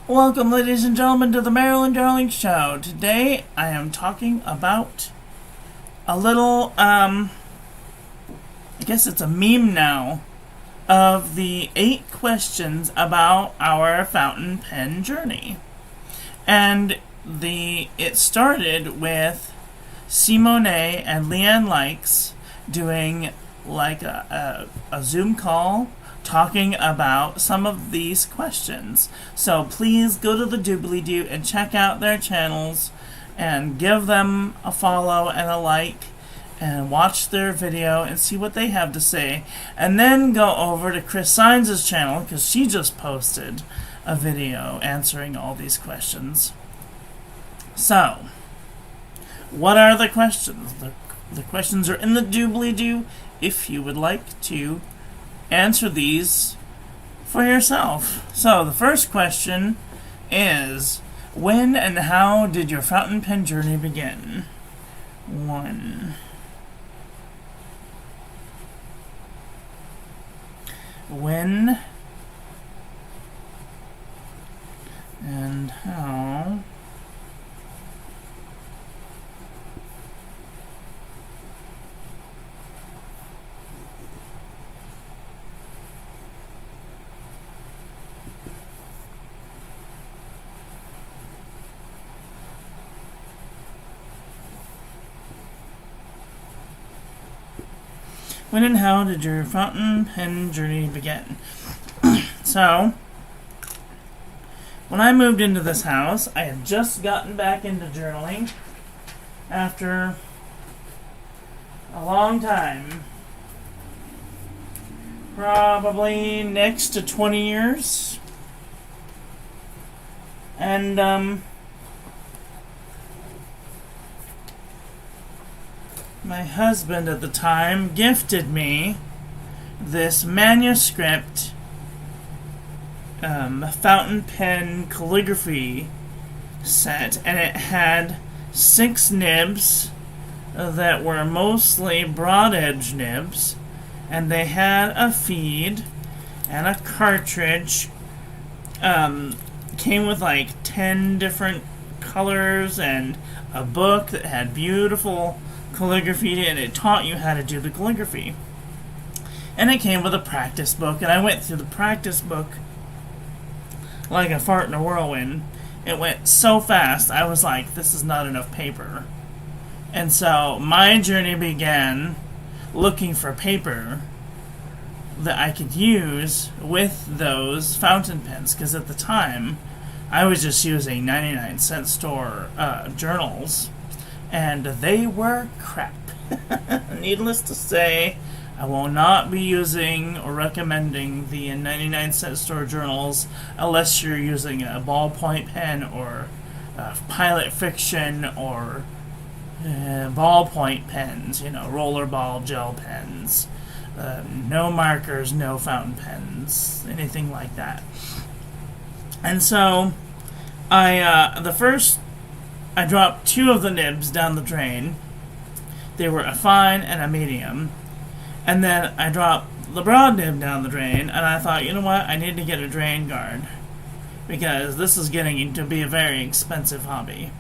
Welcome, ladies and gentlemen, to the Marilyn Darling Show. Today, I am talking about a little, I guess it's a meme now, of the 8 questions about our fountain pen journey. And it started with Simone and Leanne Likes doing like a Zoom call talking about some of these questions. So please go to the doobly-doo and check out their channels and give them a follow and a like and watch their video and see what they have to say. And then go over to Chris Sainz' channel because she just posted a video answering all these questions. So, what are the questions? The questions are in the doobly-doo if you would like to answer these for yourself. So the first question is, when and how did your fountain pen journey begin? 1. When and how When and how did your fountain pen journey begin? So, when I moved into this house, I had just gotten back into journaling after a long time. Probably next to 20 years. And, my husband at the time gifted me this manuscript fountain pen calligraphy set, and it had 6 nibs that were mostly broad edge nibs, and they had a feed and a cartridge. Came with like 10 different colors and a book that had beautiful calligraphy, and it taught you how to do the calligraphy. And it came with a practice book, and I went through the practice book like a fart in a whirlwind. It went so fast, I was like, this is not enough paper. And so my journey began looking for paper that I could use with those fountain pens, because at the time I was just using 99-cent store journals, and they were crap. Needless to say, I will not be using or recommending the 99-cent store journals unless you're using a ballpoint pen or Pilot Fiction or ballpoint pens, rollerball gel pens. No markers, no fountain pens, anything like that. And so, I dropped 2 of the nibs down the drain. They were a fine and a medium. And then I dropped the broad nib down the drain, and I thought, you know what, I need to get a drain guard, because this is getting to be a very expensive hobby.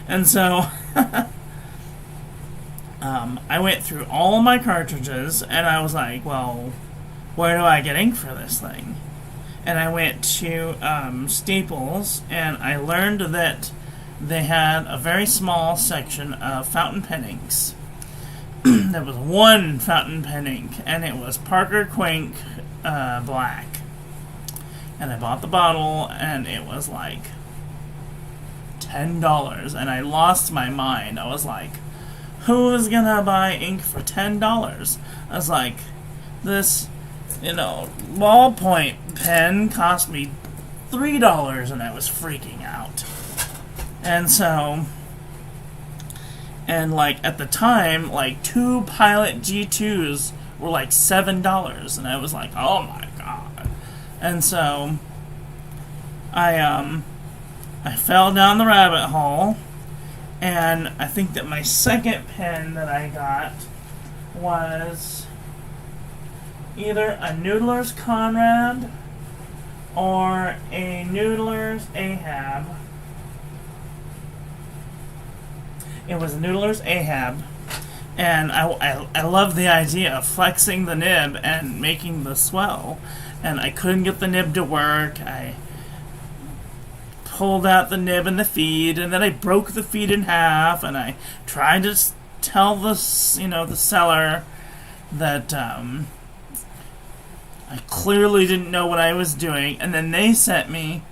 And so, I went through all my cartridges, and I was like, well, where do I get ink for this thing? And I went to Staples, and I learned that they had a very small section of fountain pen inks. There was one fountain pen ink, and it was Parker Quink Black. And I bought the bottle, and it was like $10, and I lost my mind. I was like, who is gonna buy ink for $10? I was like, this, ballpoint pen cost me $3, and I was freaking out. And so, and like at the time, like 2 Pilot G2s were like $7, and I was like, oh my god. And so, I fell down the rabbit hole, and I think that my second pen that I got was either a Noodler's Conrad or a Noodler's Ahab. It was a Noodler's Ahab. And I love the idea of flexing the nib and making the swell. And I couldn't get the nib to work. I pulled out the nib and the feed, and then I broke the feed in half, and I tried to tell the seller that I clearly didn't know what I was doing, and then they sent me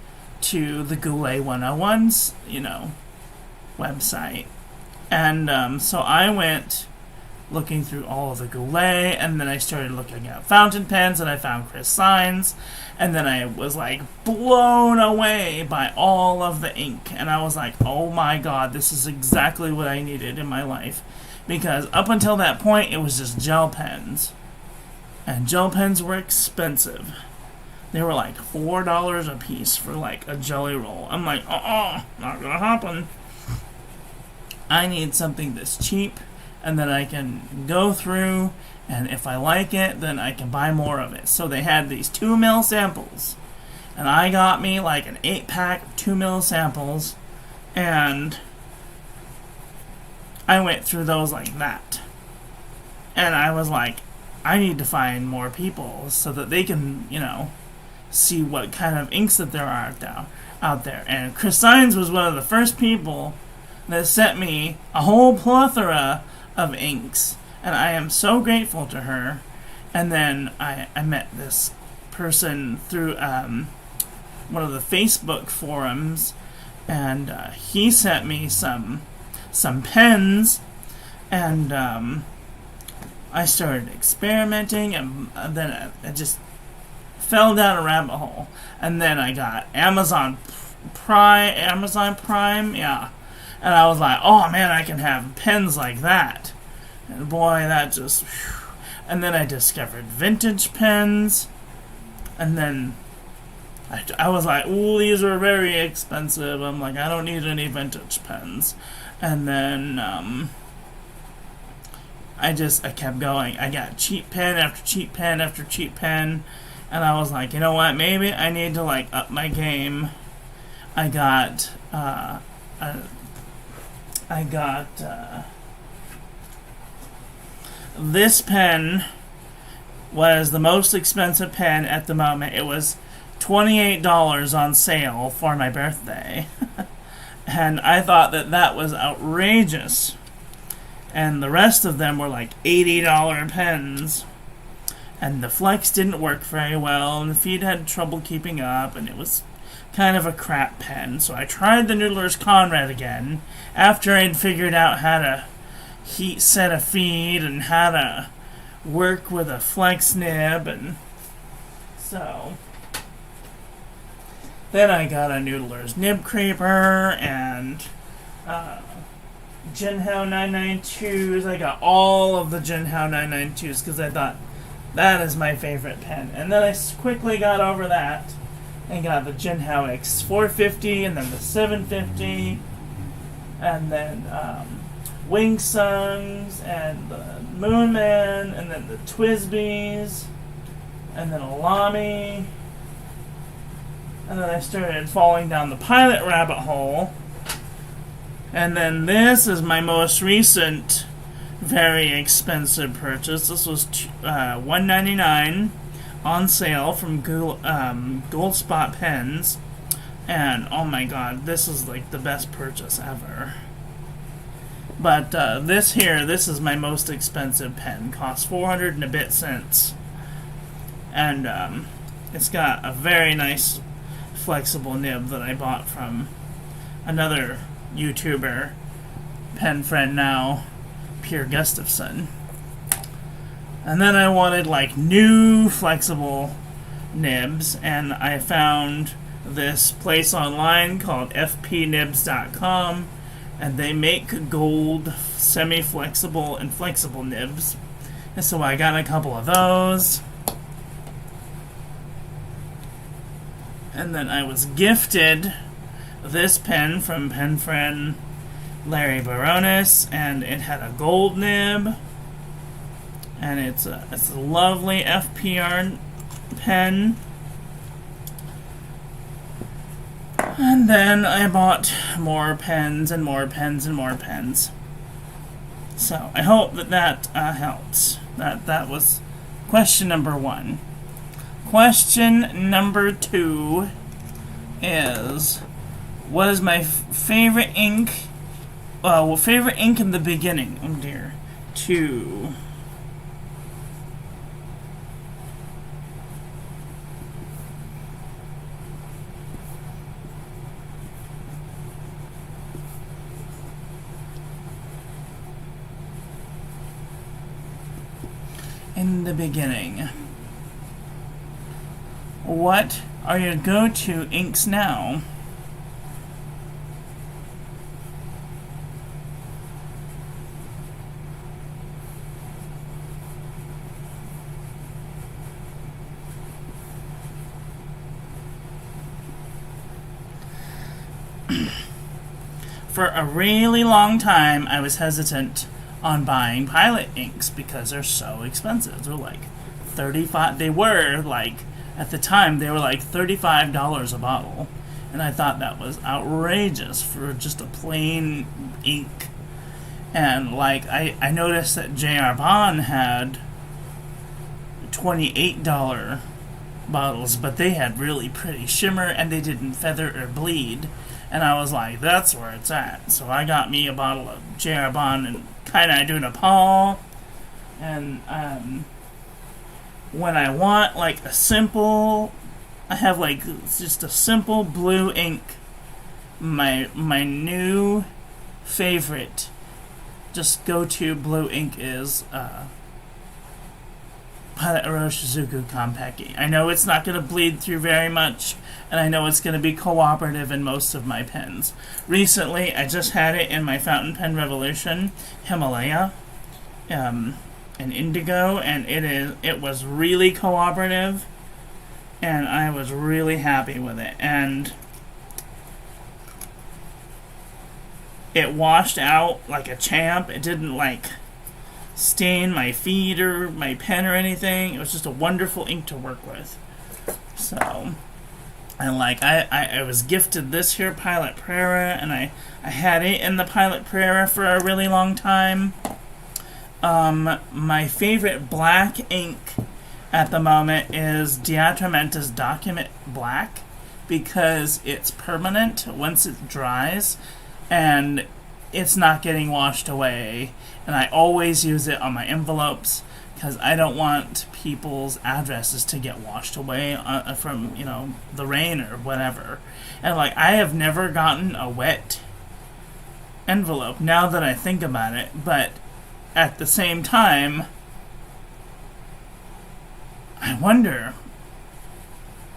to the Goulet 101's, website. And so I went looking through all of the Goulet, and then I started looking at fountain pens, and I found Chris Signs, and then I was like blown away by all of the ink, and I was like, oh my god, this is exactly what I needed in my life, because up until that point it was just gel pens, and gel pens were expensive. They were like $4 a piece for like a jelly roll. I'm like, not gonna happen. I need something that's cheap, and then I can go through, and if I like it, then I can buy more of it. So they had these 2 mil samples, and I got me like an 8-pack of 2 mil samples, and I went through those like that. And I was like, I need to find more people so that they can, see what kind of inks that there are out there. And Chris Signs was one of the first people that sent me a whole plethora of inks, and I am so grateful to her. And then I met this person through one of the Facebook forums, and he sent me some pens, and I started experimenting, and then I just fell down a rabbit hole. And then I got Amazon Prime, yeah. And I was like, oh man, I can have pens like that. And boy, that just... Whew. And then I discovered vintage pens. And then I was like, ooh, these are very expensive. I'm like, I don't need any vintage pens. And then I kept going. I got cheap pen after cheap pen after cheap pen. And I was like, you know what, maybe I need to like up my game. I got this pen was the most expensive pen at the moment. It was $28 on sale for my birthday. And I thought that was outrageous. And the rest of them were like $80 pens. And the flex didn't work very well, and the feed had trouble keeping up, and it was kind of a crap pen. So I tried the Noodler's Conrad again, after I'd figured out how to heat set a feed and how to work with a flex nib, and so then I got a Noodler's Nib Creeper and Jinhao 992s. I got all of the Jinhao 992s because I thought that is my favorite pen. And then I quickly got over that and got the Jinhao X450 and then the 750 and then Wing Suns and the Moon Man and then the Twisbees and then a Lamy. And then I started falling down the Pilot rabbit hole. And then this is my most recent very expensive purchase. This was $1.99 on sale from Gold Spot Pens. And oh my god, this is like the best purchase ever. But this is my most expensive pen. Costs 400 and a bit cents. And it's got a very nice flexible nib that I bought from another YouTuber, pen friend now, Pierre Gustafson. And then I wanted like new flexible nibs, and I found this place online called fpnibs.com, and they make gold semi-flexible and flexible nibs. And so I got a couple of those. And then I was gifted this pen from pen friend Larry Baronis, and it had a gold nib, and it's a lovely FPR pen. And then I bought more pens and more pens and more pens. So I hope that helps. That was question number 1. Question number 2 is, what is my favorite ink? Well, favorite ink in the beginning. Oh dear. 2. In the beginning. What are your go-to inks now? For a really long time, I was hesitant on buying Pilot inks because they're so expensive. They're like $35. They were like, at the time, they were like $35 a bottle, and I thought that was outrageous for just a plain ink. And like, I noticed that J.R. Bond had $28 bottles, but they had really pretty shimmer and they didn't feather or bleed. And I was like, that's where it's at. So I got me a bottle of J.R. Bond and kind of do Nepal. And when I want like a simple, I have like just a simple blue ink. My new favorite, just go-to blue ink is Pilot Orochizuku Compact Ink. I know it's not going to bleed through very much, and I know it's going to be cooperative in most of my pens. Recently, I just had it in my Fountain Pen Revolution Himalaya, in indigo, and it was really cooperative, and I was really happy with it. And it washed out like a champ. It didn't like stain my feet or my pen or anything. It was just a wonderful ink to work with. So, and like I was gifted this here Pilot Prera, and I had it in the Pilot Prera for a really long time. My favorite black ink at the moment is Diatramenta's Document Black, because it's permanent once it dries and it's not getting washed away. And I always use it on my envelopes because I don't want people's addresses to get washed away from, the rain or whatever. And like, I have never gotten a wet envelope now that I think about it, but at the same time, I wonder,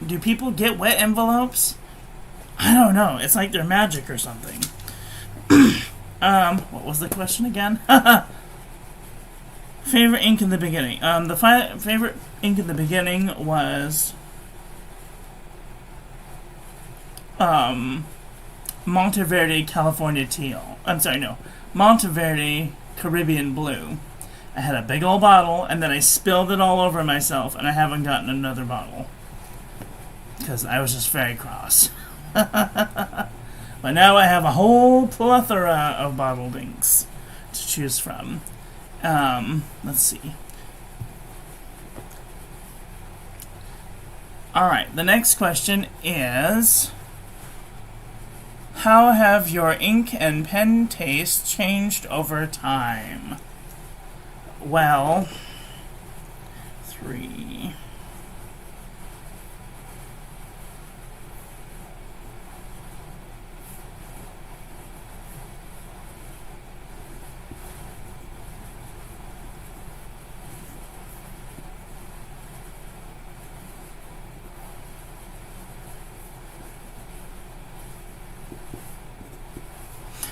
do people get wet envelopes? I don't know. It's like they're magic or something. What was the question again? Favorite ink in the beginning. The favorite ink in the beginning was Monteverde California Teal. I'm sorry, no. Monteverde Caribbean Blue. I had a big old bottle, and then I spilled it all over myself, and I haven't gotten another bottle. Because I was just very cross. But now I have a whole plethora of bottled inks to choose from. Let's see. Alright, the next question is, how have your ink and pen tastes changed over time? Well, 3.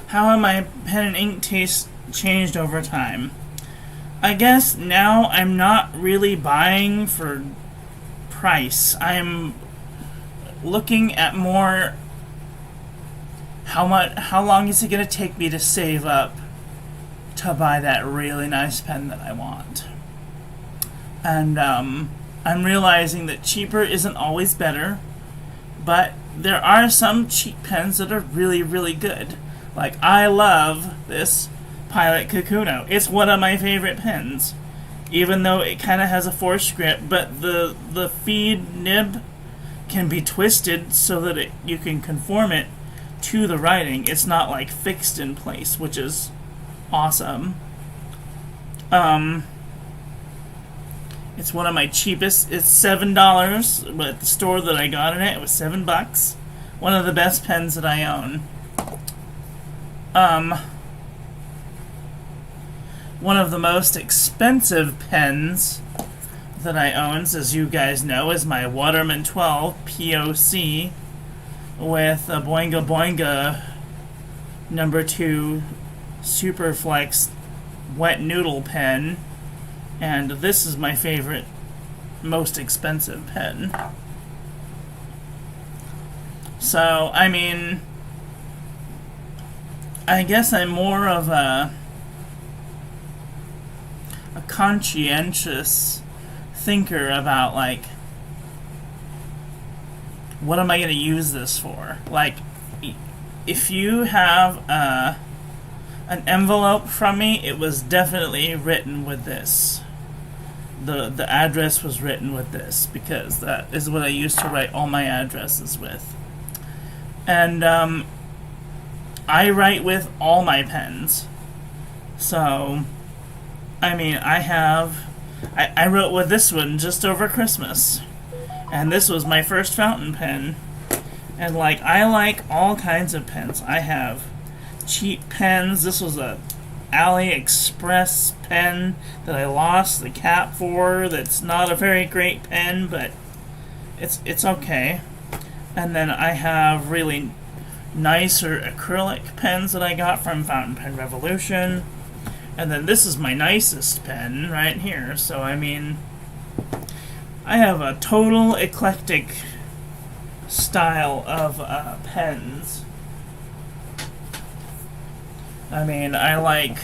How have my pen and ink tastes changed over time? I guess now I'm not really buying for price. I'm looking at more how long is it going to take me to save up to buy that really nice pen that I want. And I'm realizing that cheaper isn't always better, but there are some cheap pens that are really, really good. Like, I love this Pilot Kakuno. It's one of my favorite pens. Even though it kind of has a forced grip, but the feed nib can be twisted so that you can conform it to the writing. It's not like fixed in place, which is awesome. It's one of my cheapest. It's $7, but at the store that I got it was $7. One of the best pens that I own. One of the most expensive pens that I own, as you guys know, is my Waterman 12 POC with a Boinga Boinga number 2 Superflex wet noodle pen. And this is my favorite, most expensive pen. So, I mean, I guess I'm more of a conscientious thinker about, like, what am I going to use this for? Like, if you have an envelope from me, it was definitely written with this. The address was written with this, because that is what I used to write all my addresses with. And I write with all my pens. So, I mean, I wrote with this one just over Christmas. And this was my first fountain pen. And, like, I like all kinds of pens. I have cheap pens. This was a AliExpress pen that I lost the cap for. That's not a very great pen, but it's okay. And then I have really nicer acrylic pens that I got from Fountain Pen Revolution. And then this is my nicest pen right here. So, I mean, I have a total eclectic style of pens. I mean, I like,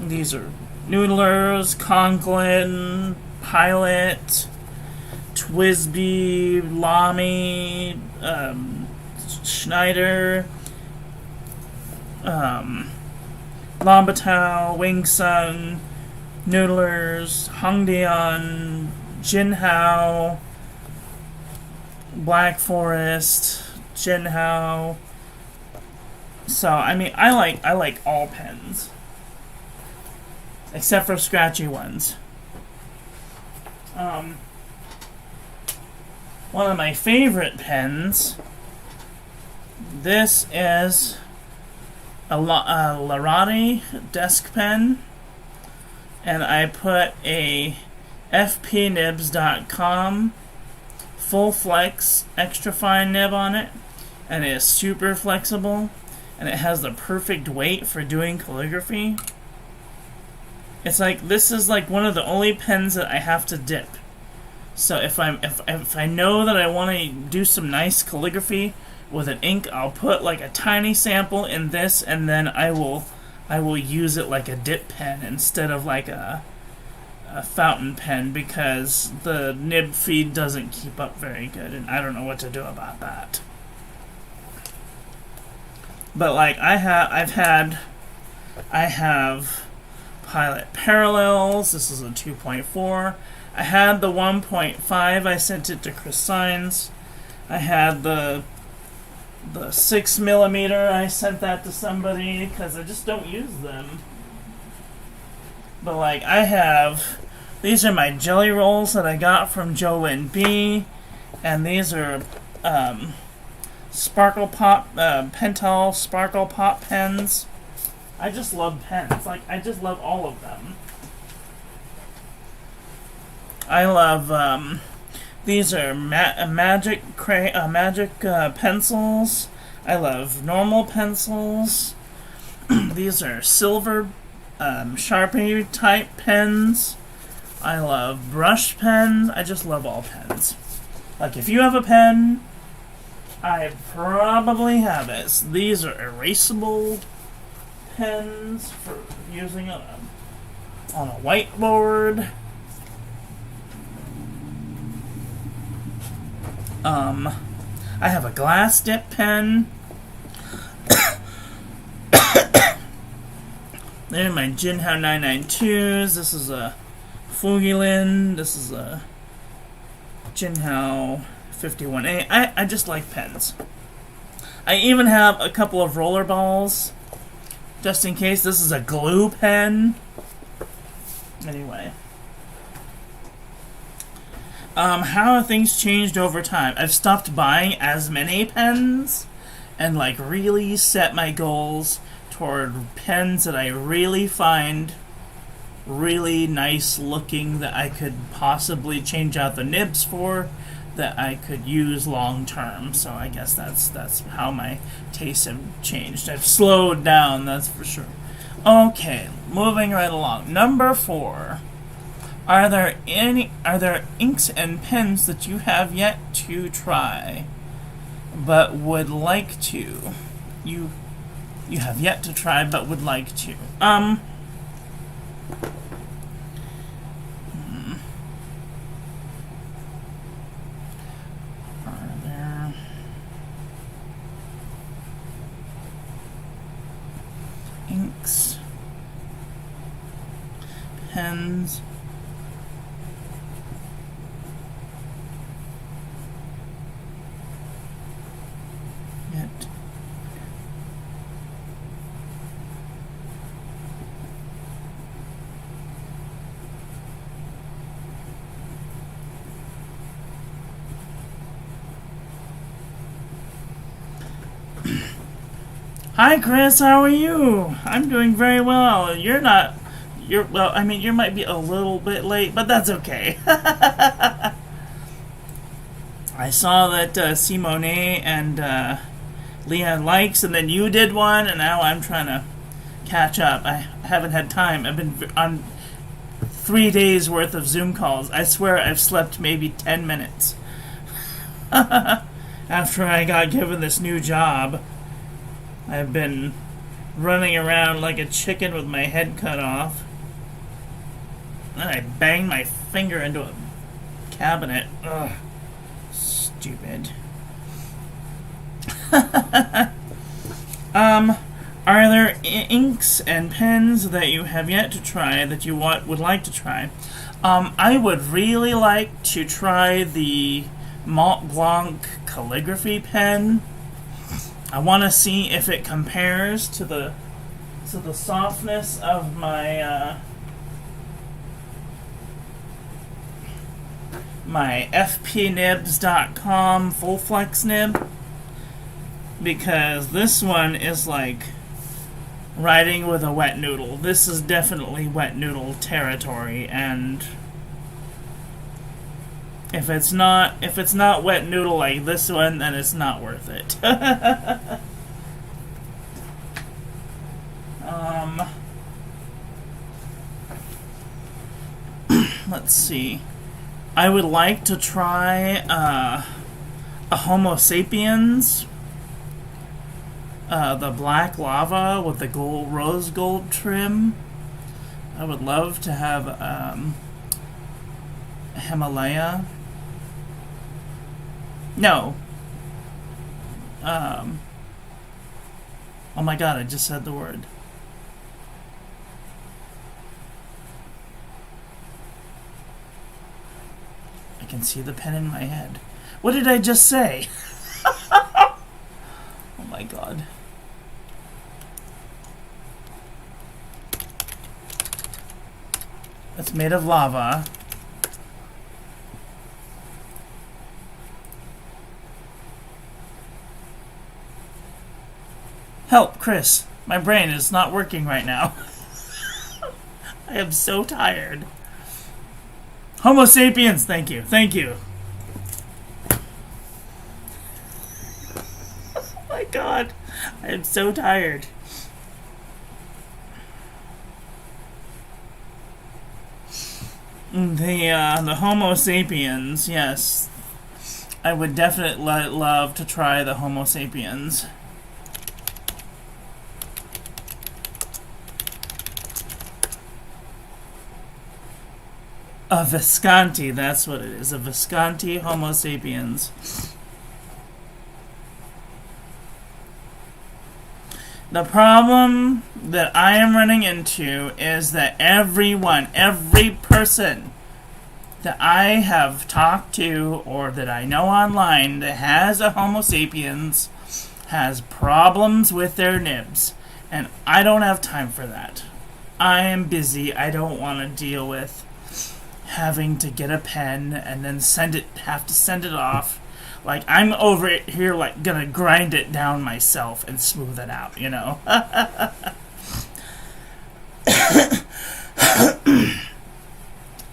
these are Noodlers, Conklin, Pilot, Twisby, Lamy, Schneider, Lombatow, Wingsung, Noodlers, Hongdian, Jinhao, Black Forest, Jinhao. So, I mean, I like all pens. Except for scratchy ones. One of my favorite pens, this is a Larati desk pen, and I put a fpnibs.com full flex extra fine nib on it, and it is super flexible, and it has the perfect weight for doing calligraphy. It's like, this is like one of the only pens that I have to dip. So if I know that I want to do some nice calligraphy with an ink, I'll put like a tiny sample in this, and then I will use it like a dip pen instead of like a fountain pen, because the nib feed doesn't keep up very good, and I don't know what to do about that. But like I have Pilot Parallels. This is a 2.4. I had the 1.5. I sent it to Chris Sines. I had the 6mm. I sent that to somebody because I just don't use them. But like these are my jelly rolls that I got from Jolyn B, and these are Sparkle Pop Pentel Sparkle Pop pens. I just love pens. Like, I just love all of them. I love these are magic pencils. I love normal pencils. These are silver Sharpie type pens. I love brush pens. I just love all pens. Like, if you have a pen, I probably have it. These are erasable pens for using on a whiteboard. I have a glass dip pen. There are my Jinhao 992s. This is a Fugilin. This is a Jinhao 51A. I just like pens. I even have a couple of roller balls, just in case. This is a glue pen. Anyway. How have things changed over time? I've stopped buying as many pens and like really set my goals toward pens that I really find really nice looking, that I could possibly change out the nibs for, that I could use long term. So I guess that's how my tastes have changed. I've slowed down, that's for sure. Okay, moving right along. Number 4. Are there inks and pens that you have yet to try, but would like to? You have yet to try, but would like to. Are there inks, pens? Hi, Chris. How are you? I'm doing very well. Well, I mean, you might be a little bit late, but that's okay. I saw that Simone and Leon likes, and then you did one, and now I'm trying to catch up. I haven't had time. I've been on 3 days worth of Zoom calls. I swear I've slept maybe 10 minutes. After I got given this new job, I've been running around like a chicken with my head cut off. Then I banged my finger into a cabinet. Ugh. Stupid. Are there inks and pens that you have yet to try that you would like to try? I would really like to try the Mont Blanc calligraphy pen. I want to see if it compares to the softness of my my fpnibs.com full flex nib, because this one is like writing with a wet noodle. This is definitely wet noodle territory, and if it's not wet noodle like this one, then it's not worth it. Let's see. I would like to try a Homo sapiens, the black lava with the rose gold trim. I would love to have Himalaya. No. Oh my god, I just said the word. I can see the pen in my head. What did I just say? Oh my god. It's made of lava. Help, Chris. My brain is not working right now. I am so tired. Homo sapiens, thank you. Thank you. Oh my god. I am so tired. The Homo sapiens, yes. I would definitely love to try the Homo sapiens. A Visconti, that's what it is. A Visconti Homo sapiens. The problem that I am running into is that every person that I have talked to or that I know online that has a Homo sapiens has problems with their nibs. And I don't have time for that. I am busy. I don't want to deal with having to get a pen and then have to send it off. Like, I'm over here, like, gonna grind it down myself and smooth it out, you know?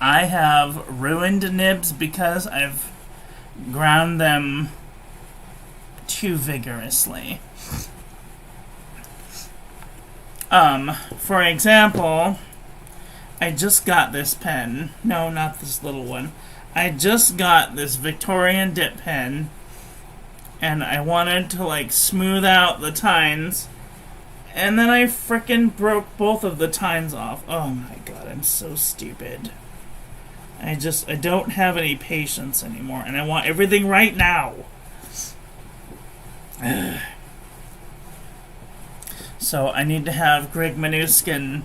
I have ruined nibs because I've ground them too vigorously. For example, I just got this pen. No, not this little one. I just got this Victorian dip pen, and I wanted to, like, smooth out the tines, and then I frickin' broke both of the tines off. Oh my god, I'm so stupid. I don't have any patience anymore, and I want everything right now. So I need to have Greg Manuskin.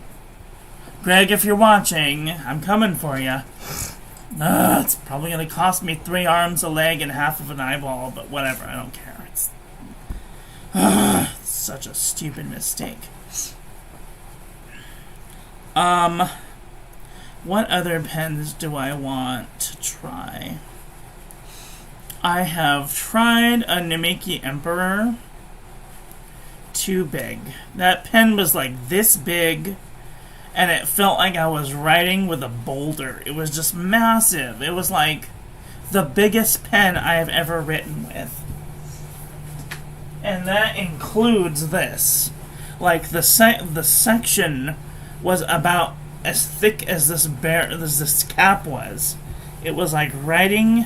Greg, if you're watching, I'm coming for you. It's probably going to cost me 3 arms, a leg, and half of an eyeball, but whatever, I don't care. It's such a stupid mistake. What other pens do I want to try? I have tried a Nameki Emperor. Too big. That pen was like this big, and it felt like I was writing with a boulder. It was just massive. It was like the biggest pen I have ever written with. And that includes this. Like, the section was about as thick as this cap was. It was like writing...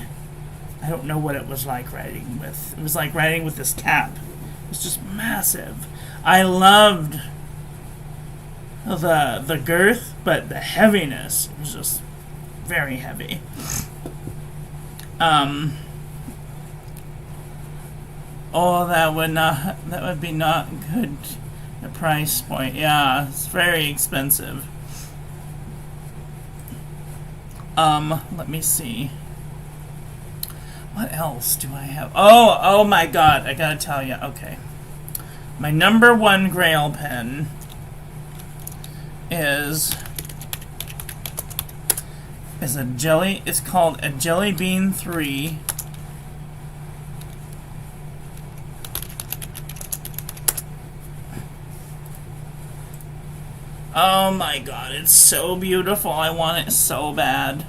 I don't know what it was like writing with. It was like writing with this cap. It was just massive. I loved the girth, but the heaviness was just very heavy. Oh, that would be not good. The price point, yeah, it's very expensive. Let me see. What else do I have? Oh my god, I gotta tell you, okay. My number 1 Grail pen is it's called a Jelly Bean 3. Oh my god, it's so beautiful. I want it so bad.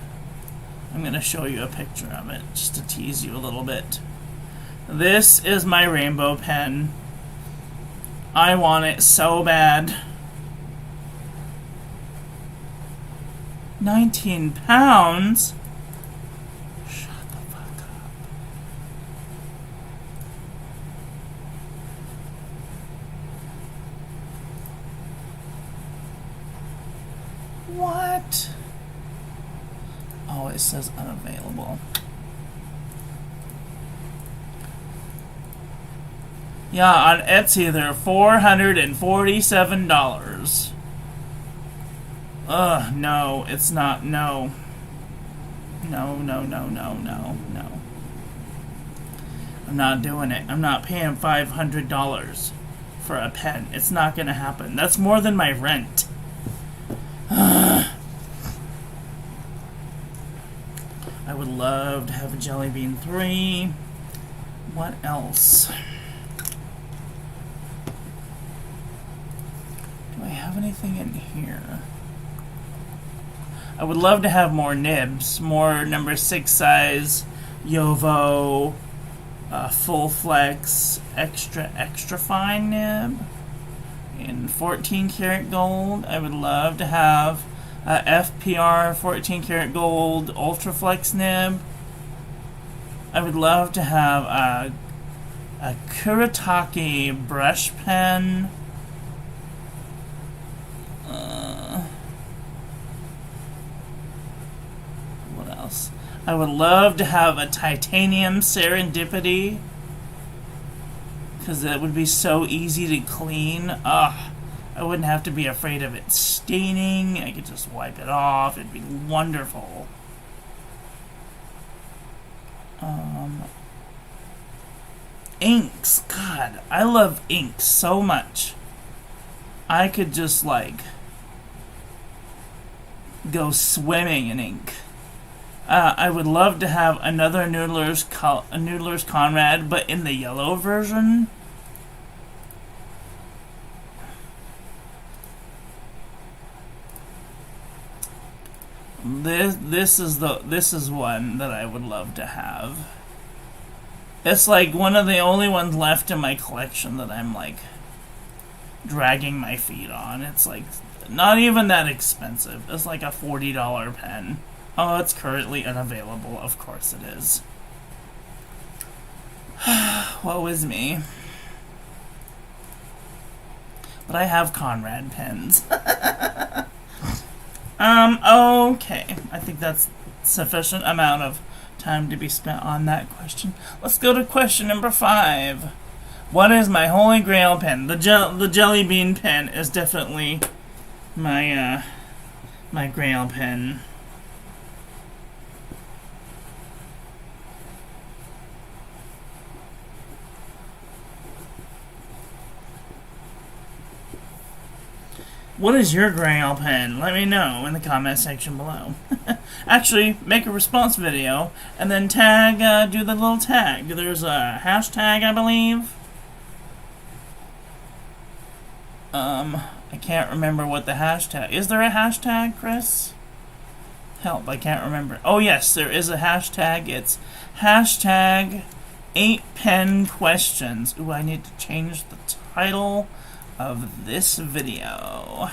I'm going to show you a picture of it, just to tease you a little bit. This is my rainbow pen. I want it so bad. 19 pounds? Shut the fuck up. What? Oh, it says unavailable. Yeah, on Etsy they're $447. Ugh, no, it's not. No. No. I'm not doing it. I'm not paying $500 for a pen. It's not gonna happen. That's more than my rent. I would love to have a Jelly Bean 3. What else? Do I have anything in here? I would love to have more nibs, more number 6 size, Yovo, full flex, extra fine nib, in 14 karat gold. I would love to have a FPR 14 karat gold ultra flex nib. I would love to have a Kuretake brush pen. What else? I would love to have a titanium serendipity. because it would be so easy to clean. Ugh, I wouldn't have to be afraid of it staining. I could just wipe it off. It'd be wonderful. Inks. God, I love ink so much. I could just, like, go swimming in ink. I would love to have another Noodler's Conrad, but in the yellow version. This is one that I would love to have. It's like one of the only ones left in my collection that I'm like dragging my feet on. It's like not even that expensive. It's like a $40 pen. Oh, it's currently unavailable. Of course it is. Woe is me. But I have Conrad pens. Okay. I think that's sufficient amount of time to be spent on that question. Let's go to question number 5. What is my Holy Grail pen? The Jelly Bean pen is definitely my my Grail pen. What is your Grail pen? Let me know in the comment section below. Actually, make a response video and then tag, do the little tag. There's a hashtag, I believe. I can't remember what the hashtag. Is there a hashtag, Chris? Help, I can't remember. Oh yes, there is a hashtag. It's hashtag 8penquestions. Ooh, I need to change the title of this video.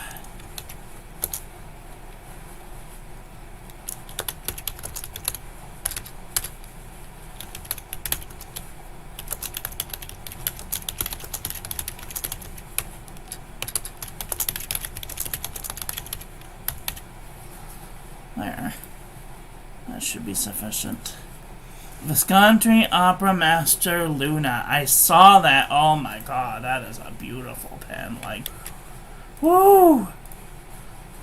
There. That should be sufficient. Visconti Opera Master Luna. I saw that. Oh my god, that is a beautiful pen. Like, woo!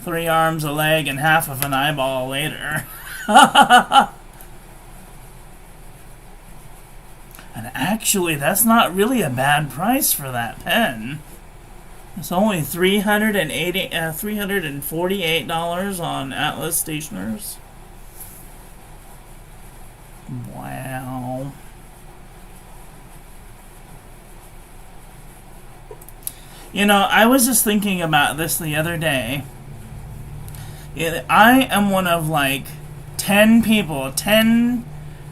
3 arms, a leg, and half of an eyeball later. And actually, that's not really a bad price for that pen. It's only $348 on Atlas Stationers. Wow. You know, I was just thinking about this the other day. I am one of like 10 people, 10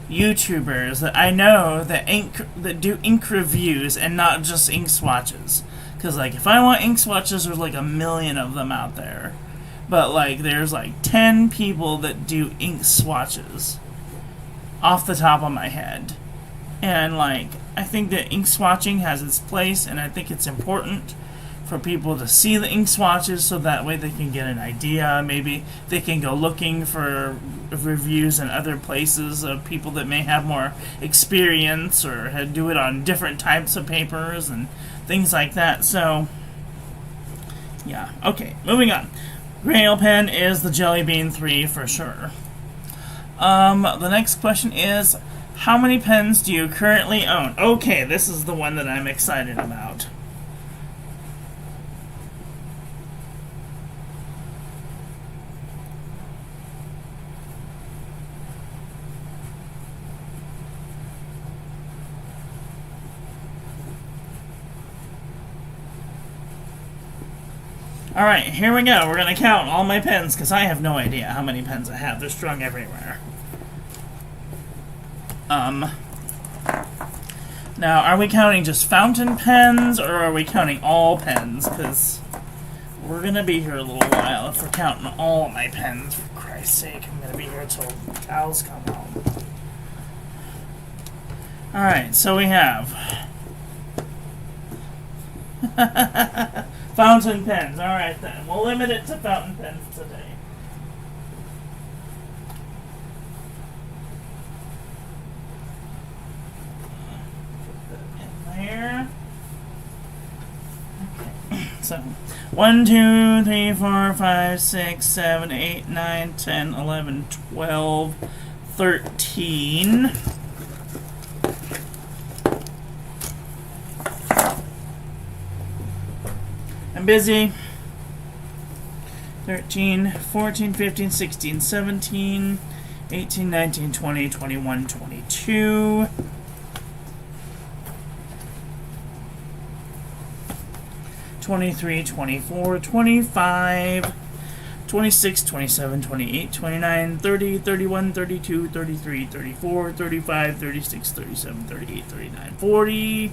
YouTubers that I know that do ink reviews and not just ink swatches. Because like if I want ink swatches, there's like a million of them out there. But like there's like 10 people that do ink swatches off the top of my head. And like I think that ink swatching has its place, and I think it's important for people to see the ink swatches so that way they can get an idea. Maybe they can go looking for reviews in other places of people that may have more experience or do it on different types of papers and things like that. So yeah, okay, moving on. Grail pen is the Jelly Bean 3 for sure. The next question is, how many pens do you currently own? Okay, this is the one that I'm excited about. Alright, here we go. We're going to count all my pens, because I have no idea how many pens I have. They're strung everywhere. Now, are we counting just fountain pens, or are we counting all pens? Because we're going to be here a little while if we're counting all of my pens. For Christ's sake, I'm going to be here until the cows come home. Alright, so we have fountain pens. Alright then. We'll limit it to fountain pens today. Put the pen there. So, 1, 2, 3, 4, 5, 6, 7, 8, 9, 10, 11, 12, 13. I'm busy. 13, 14, 15, 16, 17, 18, 19, 20, 21, 22. 23, 24, 25, 26, 27, 28, 29, 30, 31, 32, 33, 34, 35, 36, 37, 38, 39, 40.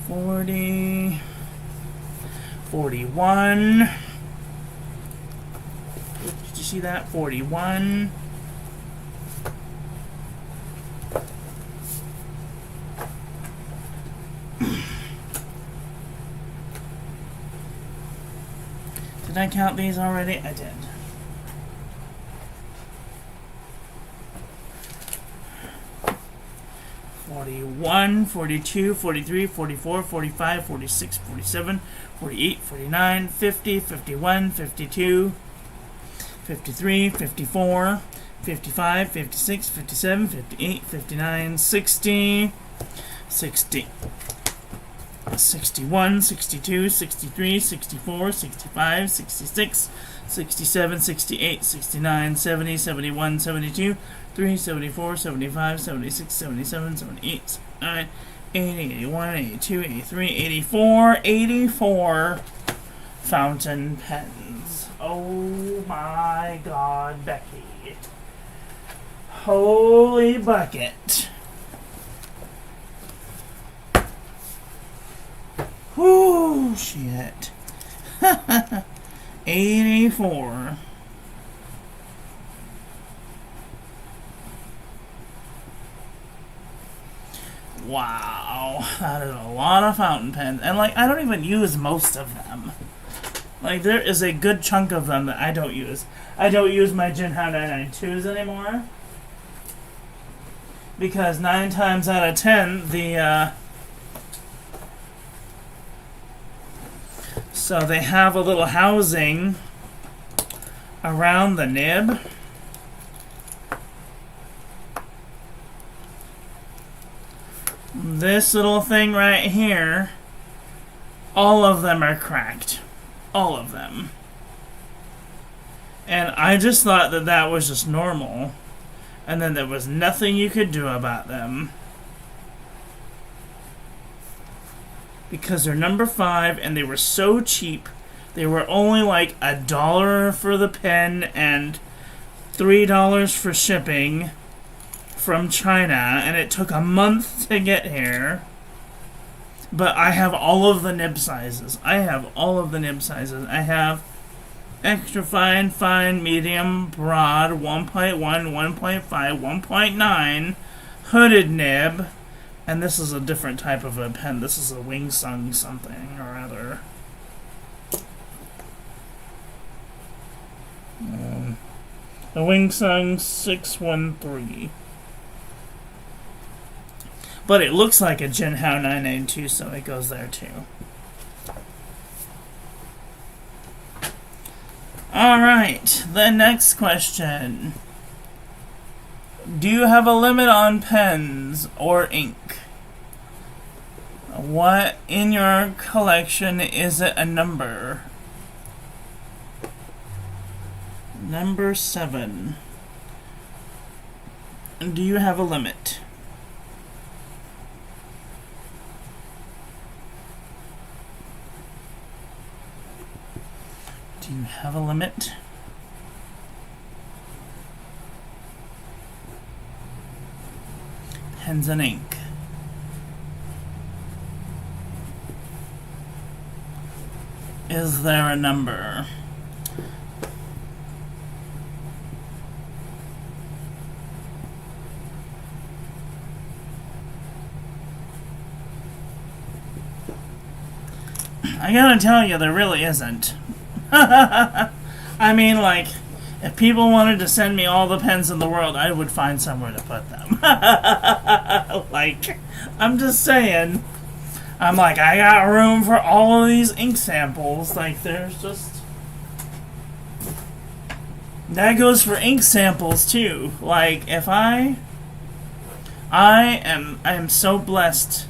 40, 41. Did you see that? 41. Did I count these already? I did. Forty-one, 42, 43, 44, 45, 46, 47, 48, 49, 50, 51, 52, 53, 54, 55, 56, 57, 58, 59, 60, 60. 61, 62, 63, 64, 65, 66, 67, 68, 69, 70, 71, 72, 3, 74, 75, 76, 77, 78, 79, 80, 81, 82, 83, 84, 84 fountain pens. Oh my God, Becky. Holy bucket. Whoo, shit. 84. Wow, that is a lot of fountain pens. And, like, I don't even use most of them. Like, there is a good chunk of them that I don't use. I don't use my Jinhao 992s anymore. Because 9 times out of 10, so they have a little housing around the nib. This little thing right here, all of them are cracked. All of them. And I just thought that that was just normal. And then there was nothing you could do about them. Because they're number 5 and they were so cheap. They were only like $1 for the pen and $3 for shipping from China, and it took a month to get here. But I have all of the nib sizes. I have extra fine, fine, medium, broad, 1.1, 1.5, 1.9, hooded nib. And this is a different type of a pen. This is a Wingsung something or other. The Wingsung 613. But it looks like a Jinhao 992, so it goes there too. Alright, the next question. Do you have a limit on pens or ink? What in your collection is it a number? Number 7. Do you have a limit? Do you have a limit? Pens and ink. Is there a number? I gotta tell you, there really isn't. I mean, like, if people wanted to send me all the pens in the world, I would find somewhere to put them. Like, I'm just saying. I'm like, I got room for all of these ink samples. Like, there's just... That goes for ink samples, too. Like, if I am so blessed,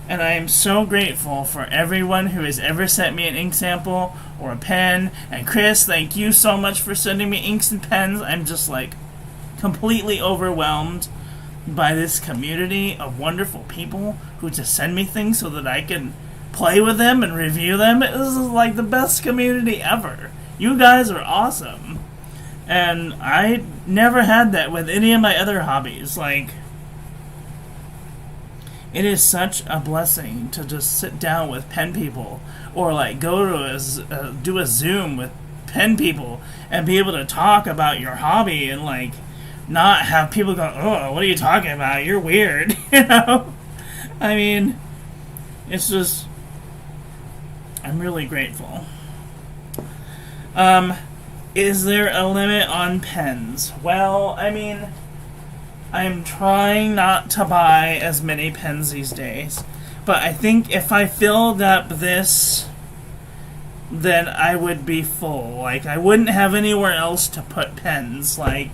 and I am so grateful for everyone who has ever sent me an ink sample or a pen. And Chris, thank you so much for sending me inks and pens. I'm just, like, completely overwhelmed by this community of wonderful people who just send me things so that I can play with them and review them. This is like the best community ever. You guys are awesome. And I never had that with any of my other hobbies. Like, it is such a blessing to just sit down with pen people, or like go to do a Zoom with pen people and be able to talk about your hobby and like not have people go, oh, what are you talking about? You're weird, you know? I mean, it's just, I'm really grateful. Is there a limit on pens? Well, I mean, I'm trying not to buy as many pens these days, but I think if I filled up this, then I would be full. Like, I wouldn't have anywhere else to put pens. Like,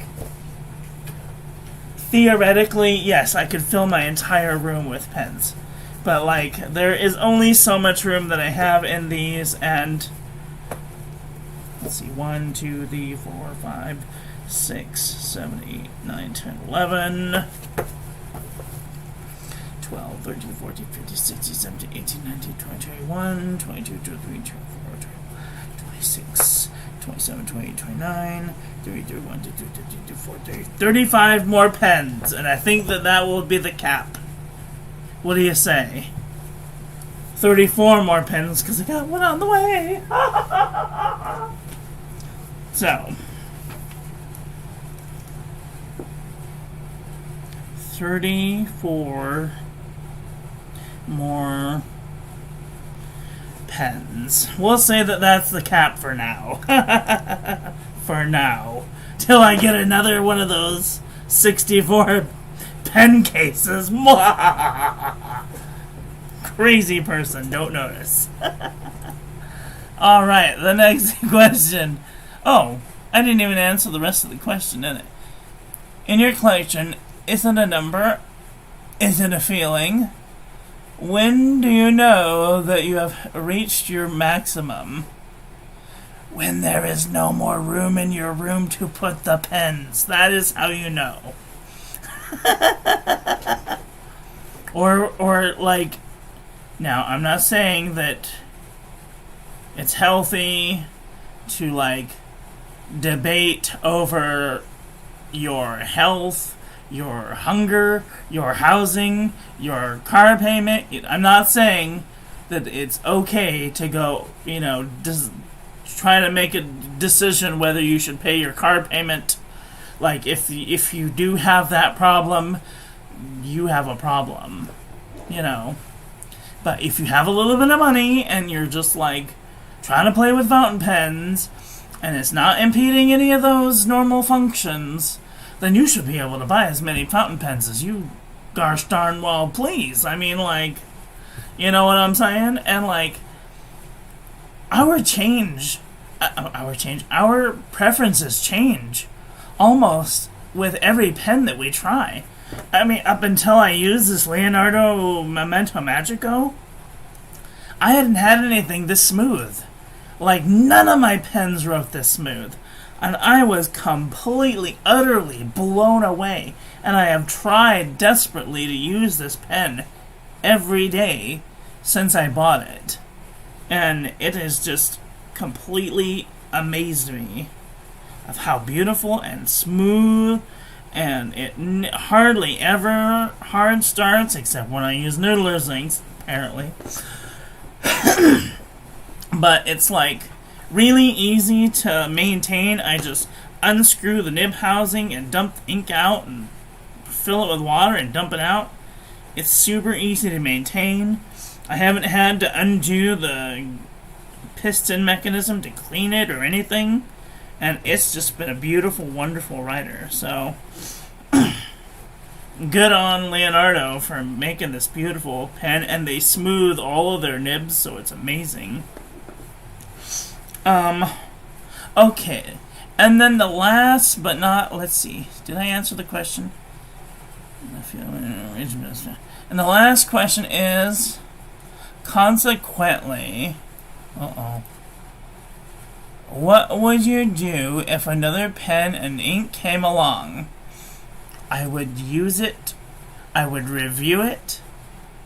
theoretically, yes, I could fill my entire room with pens. But, like, there is only so much room that I have in these, and... Let's see, 1, 2, 3, 4, 5, 6, 7, 8, 9, 10, 11, 12, 13, 14, 15, 16, 17, 18, 19, 20, 21, 22, 23, 24, 26, 27, 28, 29, 30, 31, 32, 33, 34, 30, 35 more pens, and I think that will be the cap. What do you say? 34 more pens, because I got one on the way. So, 34 more pens. We'll say that that's the cap for now. For now. Till I get another one of those 64 pen cases. Crazy person, don't notice. Alright, the next question. Oh, I didn't even answer the rest of the question, did it? In your collection, is it a number? Is it a feeling? When do you know that you have reached your maximum? When there is no more room in your room to put the pens. That is how you know. Or like, now, I'm not saying that it's healthy to, like, debate over your health, your hunger, your housing, your car payment. I'm not saying that it's okay to go, you know, try to make a decision whether you should pay your car payment. Like, if you do have that problem, you have a problem, you know. But if you have a little bit of money and you're just, like, trying to play with fountain pens, and it's not impeding any of those normal functions, then you should be able to buy as many fountain pens as you gosh darn well please. I mean, like, you know what I'm saying? And, like, our preferences change almost with every pen that we try. I mean, up until I used this Leonardo Memento Magico, I hadn't had anything this smooth. Like, none of my pens wrote this smooth. And I was completely, utterly blown away. And I have tried desperately to use this pen every day since I bought it. And it has just completely amazed me of how beautiful and smooth, and it hardly ever hard starts, except when I use Noodler's inks, apparently. But it's, like, really easy to maintain. I just unscrew the nib housing and dump the ink out and fill it with water and dump it out. It's super easy to maintain. I haven't had to undo the piston mechanism to clean it or anything. And it's just been a beautiful, wonderful writer. So, good on Leonardo for making this beautiful pen, and they smooth all of their nibs, so it's amazing. Okay. And then the last, but not, let's see. Did I answer the question? And the last question is, consequently, what would you do if another pen and ink came along? I would use it. I would review it.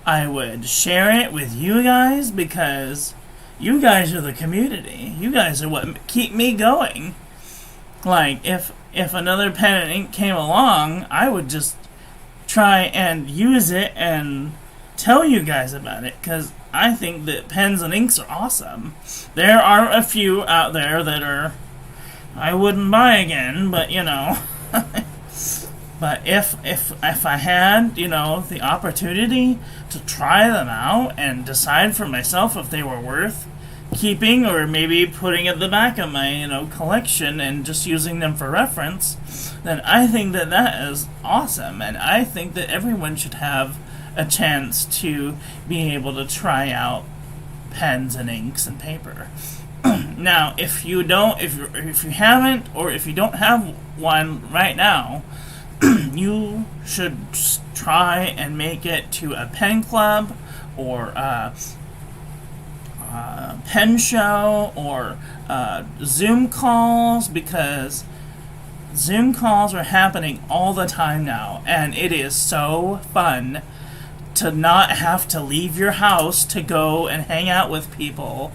I would share it with you guys, because you guys are the community. You guys are what keep me going. Like, if another pen and ink came along, I would just try and use it and tell you guys about it, because I think that pens and inks are awesome. There are a few out there that I wouldn't buy again, but you know. But if I had, the opportunity to try them out and decide for myself if they were worth keeping or maybe putting at the back of my, collection and just using them for reference, then I think that is awesome. And I think that everyone should have a chance to be able to try out pens and inks and paper. Now, if you haven't, or if you don't have one right now, you should try and make it to a pen club or a pen show or Zoom calls, because Zoom calls are happening all the time now, and it is so fun to not have to leave your house to go and hang out with people,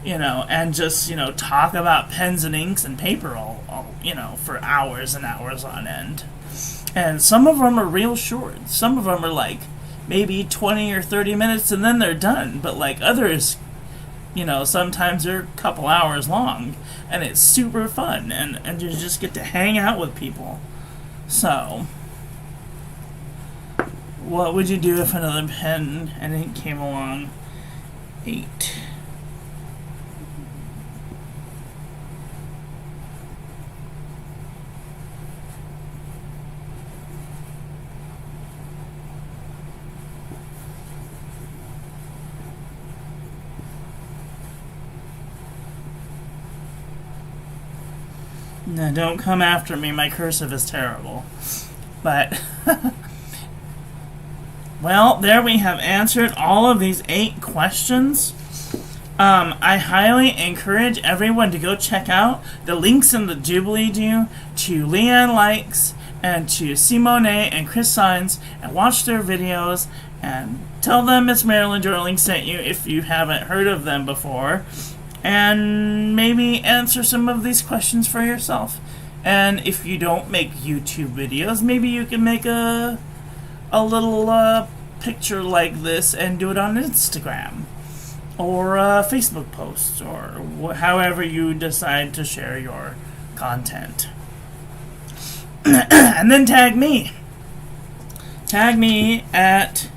and just, talk about pens and inks and paper all for hours and hours on end. And some of them are real short. Some of them are like maybe 20 or 30 minutes and then they're done. But like others, sometimes they're a couple hours long. And it's super fun. And you just get to hang out with people. So, what would you do if another pen and ink came along? 8. No, don't come after me. My cursive is terrible. But, well, there we have answered all of these 8 questions. I highly encourage everyone to go check out the links in the doobly-doo to Leanne Likes and to Simone and Chris Signs, and watch their videos and tell them Miss Marilyn Darling sent you if you haven't heard of them before. And maybe answer some of these questions for yourself. And if you don't make YouTube videos, maybe you can make a little picture like this and do it on Instagram or a Facebook post, or however you decide to share your content. And then tag me. Tag me at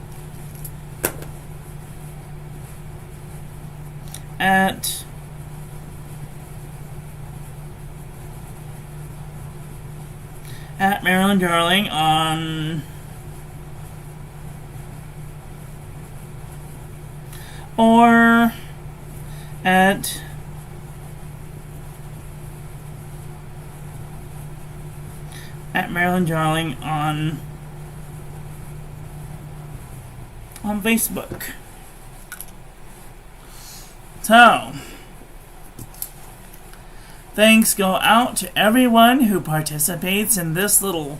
Marilyn Darling on or at Marilyn Darling on Facebook. So, thanks go out to everyone who participates in this little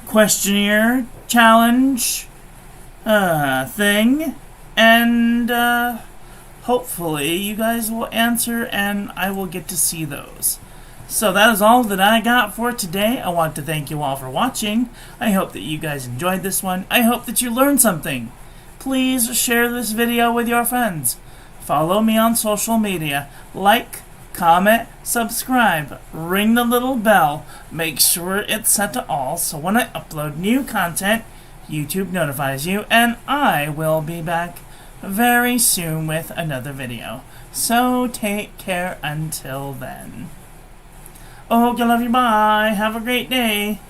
questionnaire challenge thing. And hopefully you guys will answer and I will get to see those. So that is all that I got for today. I want to thank you all for watching. I hope that you guys enjoyed this one. I hope that you learned something. Please share this video with your friends. Follow me on social media. Like, comment, subscribe, ring the little bell. Make sure it's set to all so when I upload new content, YouTube notifies you, and I will be back very soon with another video. So take care until then. Oh, I love you. Bye. Have a great day.